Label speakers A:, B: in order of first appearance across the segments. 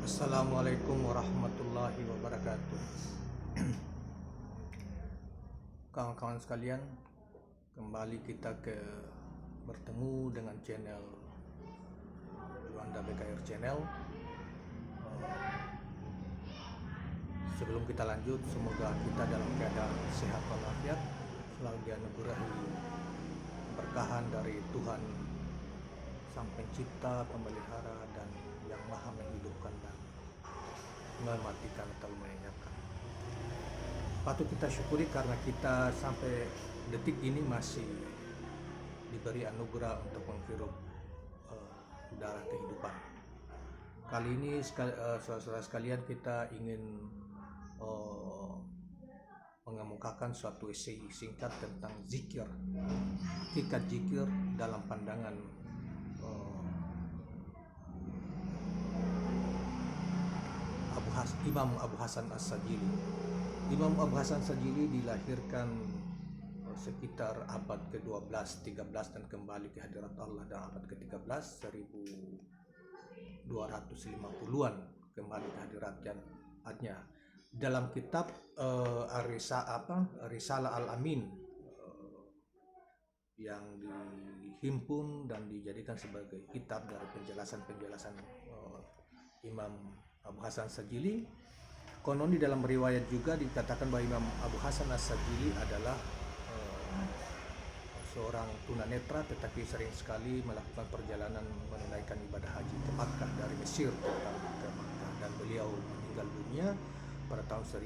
A: Assalamualaikum warahmatullahi wabarakatuh. Kawan-kawan sekalian, kembali kita bertemu dengan channel Juanda BKR Channel. Sebelum kita lanjut, semoga kita dalam keadaan sehat walafiat, selalu dianugerahi keberkahan dari Tuhan Sang Pencipta, Pemelihara, dan yang Maha menghidupkan dan mematikan atau menyenyapkan. Patut kita syukuri karena kita sampai detik ini masih diberi anugerah untuk menghirup udara kehidupan. Kali ini saudara-saudara sekalian, kita ingin mengemukakan suatu esai singkat tentang zikir, hakikat zikir dalam pandangan Imam Abu Hasan As-Sajili. Imam Abu Hasan Sajili dilahirkan sekitar abad ke-12, 13 dan kembali ke hadirat Allah dalam abad ke-13, 1250-an kembali ke hadiratnya. Dalam kitab Risalah Al-Amin yang dihimpun dan dijadikan sebagai kitab dari penjelasan-penjelasan Imam Abu Hasan Sajili. Konon di dalam riwayat juga dikatakan bahwa Imam Abu Hasan As-Sajili adalah seorang tunanetra, tetapi sering sekali melakukan perjalanan menunaikan ibadah haji ke Makkah dari Mesir ke Makkah, dan beliau meninggal dunia pada tahun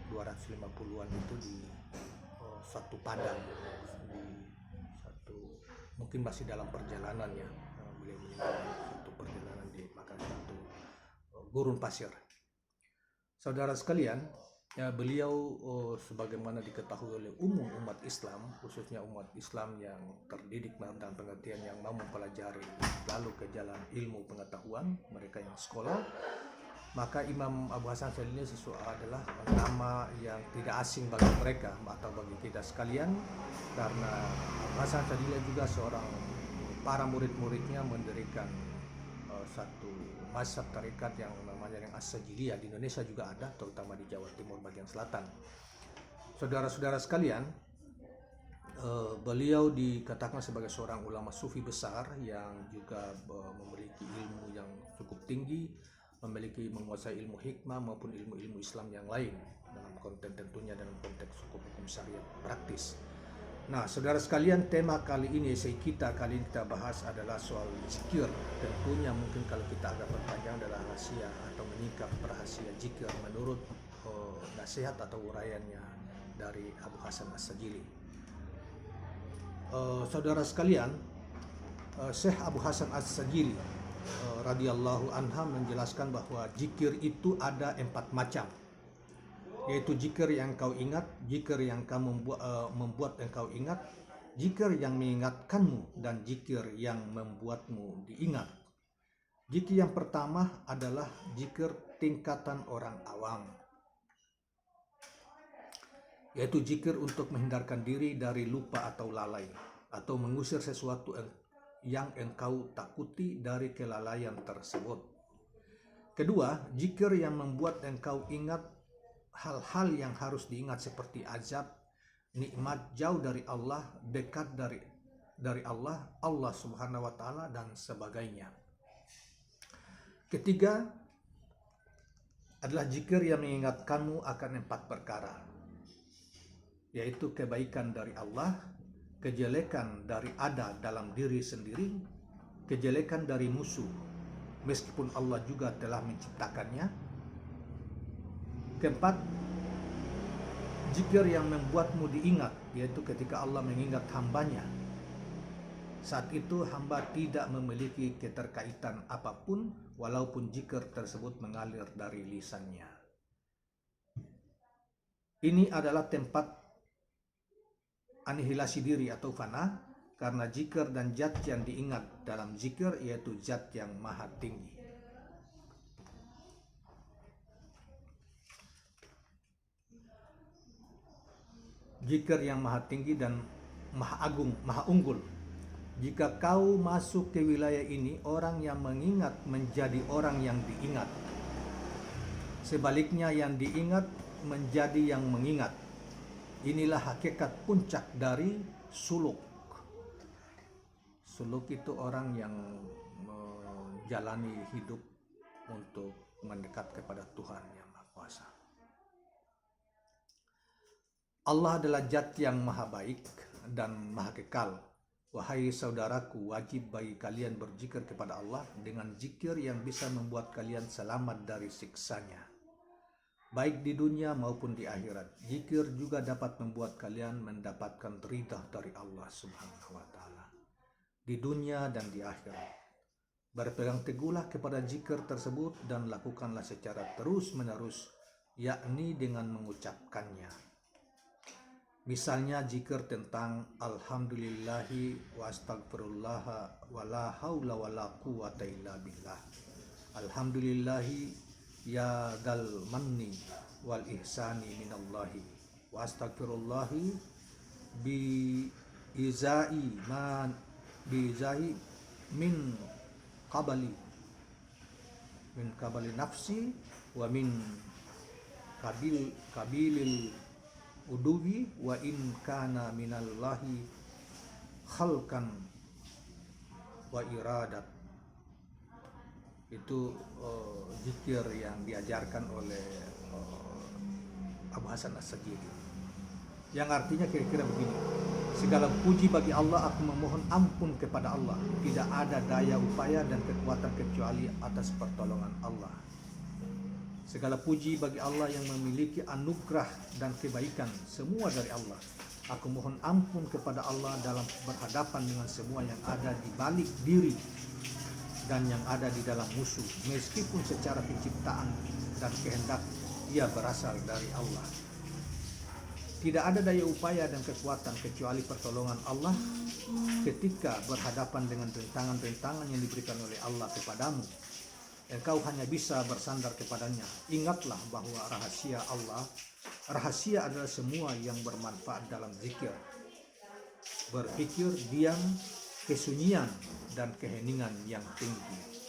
A: 1250-an itu di satu padang, mungkin masih dalam perjalanannya, beliau meninggal satu perjalanan di makan satu gurun pasir. Saudara sekalian, beliau sebagaimana diketahui oleh umum umat Islam, khususnya umat Islam yang terdidik dalam pengertian yang mau mempelajari lalu ke jalan ilmu pengetahuan, mereka yang sekolah, maka Imam Abu Hasan Sajili adalah nama yang tidak asing bagi mereka atau bagi kita sekalian, karena Abu Hasan Sajili juga para murid-muridnya mendirikan satu mazhab tarekat yang namanya As-Sajiliyah. Di Indonesia juga ada, terutama di Jawa Timur bagian selatan. Saudara-saudara sekalian, beliau dikatakan sebagai seorang ulama sufi besar yang juga memiliki ilmu yang cukup tinggi, menguasai ilmu hikmah maupun ilmu-ilmu Islam yang lain, dalam konteks tentunya dalam konteks hukum syariat praktis. Nah, saudara sekalian, tema kali ini, esai kita kali ini kita bahas adalah soal zikir. Tentunya mungkin kalau kita agak perpanjang adalah rahasia atau menyingkap rahasia zikir menurut nasihat atau uraiannya dari Abu Hasan As-Sajili. Saudara sekalian, Syekh Abu Hasan As-Sajili radhiyallahu anha menjelaskan bahwa zikir itu ada 4 macam, yaitu zikir yang kau ingat, zikir yang kamu membuat engkau ingat, zikir yang mengingatkanmu, dan zikir yang membuatmu diingat. Zikir yang pertama adalah zikir tingkatan orang awam, yaitu zikir untuk menghindarkan diri dari lupa atau lalai, atau mengusir sesuatu yang engkau takuti dari kelalaian tersebut. Kedua, zikir yang membuat engkau ingat hal-hal yang harus diingat seperti azab, nikmat, jauh dari Allah, dekat dari Allah, Allah Subhanahu wa taala, dan sebagainya. Ketiga adalah zikir yang mengingatkanmu akan 4 perkara, yaitu kebaikan dari Allah, kejelekan dari ada dalam diri sendiri, kejelekan dari musuh meskipun Allah juga telah menciptakannya. Keempat, zikir yang membuatmu diingat, yaitu ketika Allah mengingat hambanya. Saat itu hamba tidak memiliki keterkaitan apapun, walaupun zikir tersebut mengalir dari lisannya. Ini adalah tempat anihilasi diri atau fana, karena zikir dan zat yang diingat dalam zikir yaitu zat yang maha tinggi. Zikir yang maha tinggi dan maha agung, maha unggul. Jika kau masuk ke wilayah ini, orang yang mengingat menjadi orang yang diingat. Sebaliknya yang diingat menjadi yang mengingat. Inilah hakikat puncak dari suluk. Suluk itu orang yang menjalani hidup untuk mendekat kepada Tuhan yang Maha Kuasa. Allah adalah zat yang maha baik dan maha kekal. Wahai saudaraku, wajib bagi kalian berzikir kepada Allah dengan zikir yang bisa membuat kalian selamat dari siksanya, baik di dunia maupun di akhirat. Zikir juga dapat membuat kalian mendapatkan ridha dari Allah Subhanahu wa Ta'ala di dunia dan di akhirat. Berpegang teguhlah kepada zikir tersebut dan lakukanlah secara terus-menerus, yakni dengan mengucapkannya. Misalnya zikir tentang alhamdulillahi wa astaghfirullah wa la haula wa la quwata illa billah. Alhamdulillahi ya dal manni wal ihsani minallahi wa astaghfirullahi bi izai min qabali nafsi wa min kabilil uduwi wa in kana minallahi khalqan wa iradat. Itu zikir yang diajarkan oleh Abu Hasan As-Sajili, yang artinya kira-kira begini: segala puji bagi Allah, aku memohon ampun kepada Allah. Tidak ada daya upaya dan kekuatan kecuali atas pertolongan Allah. Segala puji bagi Allah yang memiliki anugerah dan kebaikan, semua dari Allah. Aku mohon ampun kepada Allah dalam berhadapan dengan semua yang ada di balik diri dan yang ada di dalam musuh, meskipun secara penciptaan dan kehendak ia berasal dari Allah. Tidak ada daya upaya dan kekuatan kecuali pertolongan Allah ketika berhadapan dengan rintangan-rintangan yang diberikan oleh Allah kepadamu. Engkau hanya bisa bersandar kepadanya. Ingatlah bahwa rahasia adalah semua yang bermanfaat dalam zikir, berpikir, diam, kesunyian, dan keheningan yang tinggi.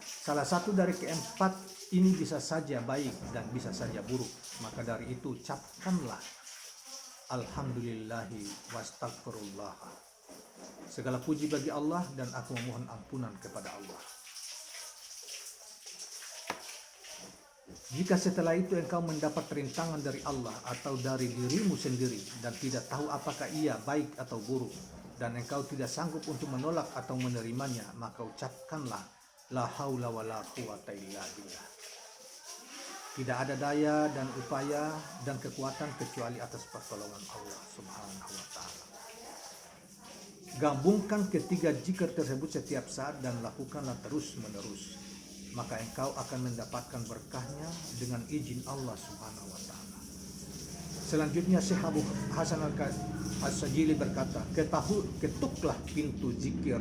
A: Salah satu dari keempat ini bisa saja baik dan bisa saja buruk. Maka dari itu ucapkanlah alhamdulillahi wastaghfirullah. Segala puji bagi Allah dan aku memohon ampunan kepada Allah. Jika setelah itu engkau mendapat rintangan dari Allah atau dari dirimu sendiri dan tidak tahu apakah ia baik atau buruk, dan engkau tidak sanggup untuk menolak atau menerimanya, maka ucapkanlah la haula wa la quwata illa billah. Tidak ada daya dan upaya dan kekuatan kecuali atas pertolongan Allah Subhanahu wa Ta'ala. Gabungkan ketiga zikir tersebut setiap saat dan lakukanlah terus-menerus, maka engkau akan mendapatkan berkahnya dengan izin Allah Subhanahu wa Ta'ala. Selanjutnya Syekh Abu Hasan As-Sajili berkata, ketuklah pintu zikir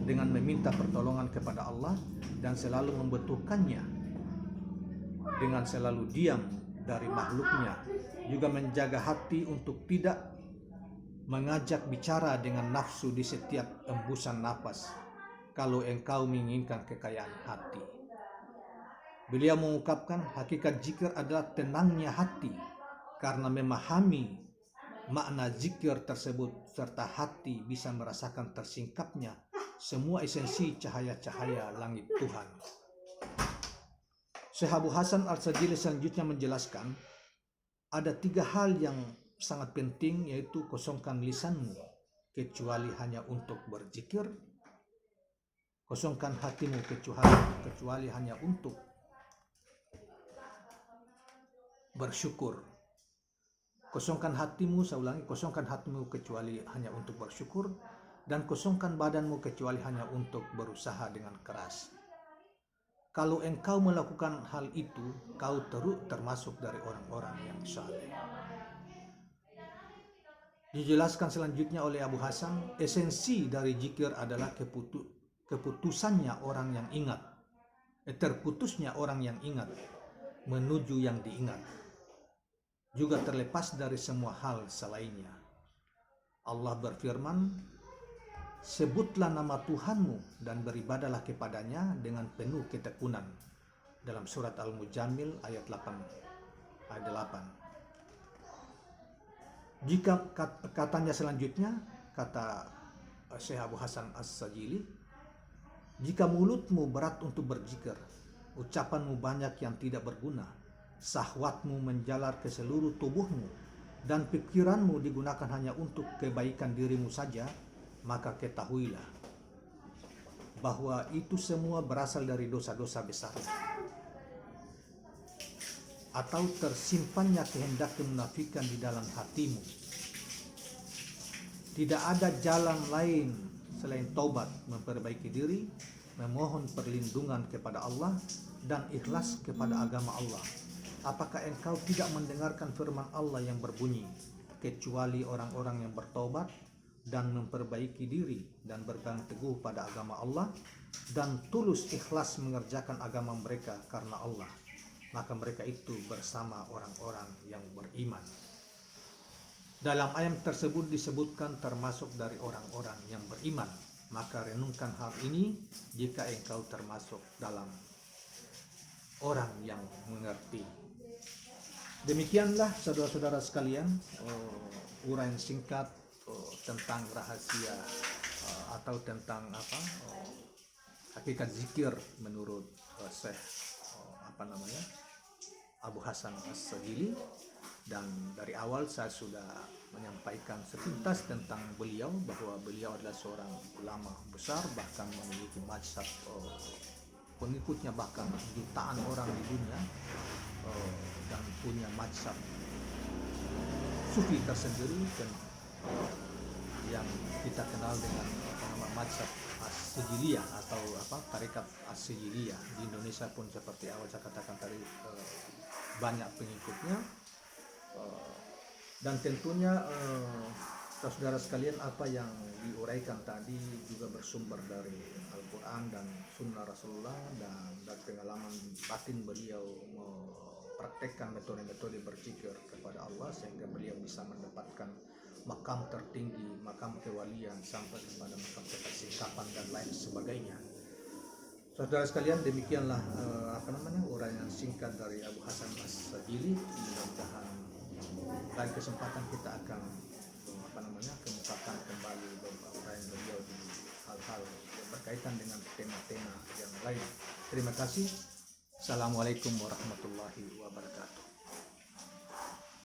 A: dengan meminta pertolongan kepada Allah dan selalu membutuhkannya, dengan selalu diam dari makhluknya, juga menjaga hati untuk tidak mengajak bicara dengan nafsu di setiap embusan nafas kalau engkau menginginkan kekayaan hati. Beliau mengungkapkan hakikat zikir adalah tenangnya hati karena memahami makna zikir tersebut, serta hati bisa merasakan tersingkapnya semua esensi cahaya-cahaya langit Tuhan. Syekh Abu Hasan Al-Sajili selanjutnya menjelaskan ada 3 hal yang sangat penting, yaitu kosongkan lisanmu kecuali hanya untuk berzikir, kosongkan hatimu kecuali hanya untuk bersyukur. Kosongkan hatimu, saya ulangi, kosongkan hatimu kecuali hanya untuk bersyukur, dan kosongkan badanmu kecuali hanya untuk berusaha dengan keras. Kalau engkau melakukan hal itu, kau termasuk dari orang-orang yang saleh. Dijelaskan selanjutnya oleh Abu Hasan, esensi dari zikir adalah keputusannya orang yang ingat, terputusnya orang yang ingat menuju yang diingat, juga terlepas dari semua hal selainnya. Allah berfirman, sebutlah nama Tuhanmu dan beribadalah kepadanya dengan penuh ketekunan. Dalam surat Al-Mujammil ayat 8. Jika katanya selanjutnya, kata Syekh Abu Hasan As-Sajili, jika mulutmu berat untuk berzikir, ucapanmu banyak yang tidak berguna, syahwatmu menjalar ke seluruh tubuhmu, dan pikiranmu digunakan hanya untuk kebaikan dirimu saja, maka ketahuilah bahwa itu semua berasal dari dosa-dosa besar, atau tersimpannya kehendak kemunafikan di dalam hatimu. Tidak ada jalan lain selain taubat, memperbaiki diri, memohon perlindungan kepada Allah, dan ikhlas kepada agama Allah. Apakah engkau tidak mendengarkan firman Allah yang berbunyi, kecuali orang-orang yang bertobat dan memperbaiki diri dan berpegang teguh pada agama Allah dan tulus ikhlas mengerjakan agama mereka karena Allah, maka mereka itu bersama orang-orang yang beriman. Dalam ayat tersebut disebutkan termasuk dari orang-orang yang beriman. Maka renungkan hal ini jika engkau termasuk dalam orang yang mengerti. Demikianlah saudara-saudara sekalian, uraian singkat tentang rahasia atau tentang hakikat zikir menurut Syekh Abu Hasan As-Sajili. Dan dari awal saya sudah menyampaikan sepintas tentang beliau, bahwa beliau adalah seorang ulama besar, bahkan memiliki mazhab pengikutnya bahkan jutaan orang di dunia, dan punya mazhab sufi tersendiri, dan yang kita kenal dengan mazhab As-Sijiliyah atau tarekat As-Sijiliyah. Di Indonesia pun seperti awal saya katakan tadi, banyak pengikutnya. Dan tentunya saudara sekalian, apa yang diuraikan tadi juga bersumber dari Al-Quran dan Sunnah Rasulullah, dan dari pengalaman batin beliau mempraktekkan metode-metode berzikir kepada Allah, sehingga beliau bisa mendapatkan makam tertinggi, makam kewalian, sampai kepada makam ketersingkapan dan lain sebagainya. Saudara sekalian, demikianlah uraian singkat dari Abu Hasan As-Sajili. Mudah-mudahan lain kesempatan kita akan kemukakan kembali uraian beliau di hal-hal yang berkaitan dengan tema-tema yang lain. Terima kasih. Assalamualaikum warahmatullahi wabarakatuh.